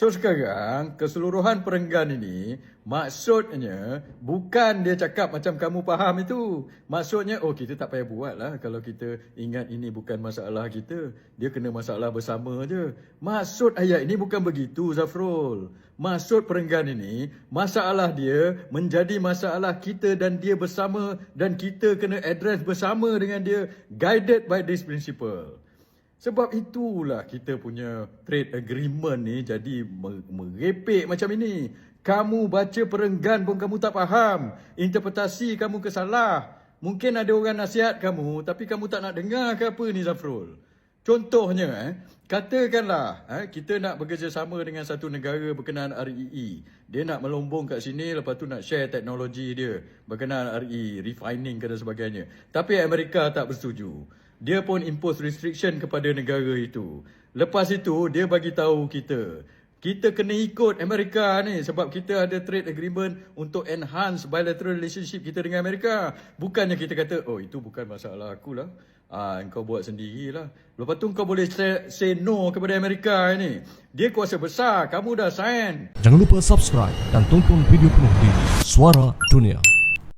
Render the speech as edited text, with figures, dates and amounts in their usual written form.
So sekarang keseluruhan perenggan ini maksudnya bukan dia cakap macam kamu faham itu. Maksudnya kita tak payah buat lah kalau kita ingat ini bukan masalah kita. Dia kena masalah bersama je. Maksud ayat ini bukan begitu Zafrul. Maksud perenggan ini masalah dia menjadi masalah kita dan dia bersama dan kita kena address bersama dengan dia guided by this principle. Sebab itulah kita punya trade agreement ni jadi merepek macam ini. Kamu baca perenggan pun kamu tak faham. Interpretasi kamu kesalah. Mungkin ada orang nasihat kamu tapi kamu tak nak dengar ke apa ni Zafrul? Contohnya, katakanlah kita nak bekerjasama dengan satu negara berkenaan REE. Dia nak melombong kat sini lepas tu nak share teknologi dia berkenaan RE, refining dan sebagainya. Tapi Amerika tak bersetuju. Dia pun impose restriction kepada negara itu. Lepas itu, dia bagi tahu kita kena ikut Amerika ni sebab kita ada trade agreement untuk enhance bilateral relationship kita dengan Amerika. Bukannya kita kata, itu bukan masalah aku lah. Kau buat sendirilah. Lepas tu kau boleh say no kepada Amerika ni. Dia kuasa besar, kamu dah sign. Jangan lupa subscribe dan tonton video penuh di Suara Dunia.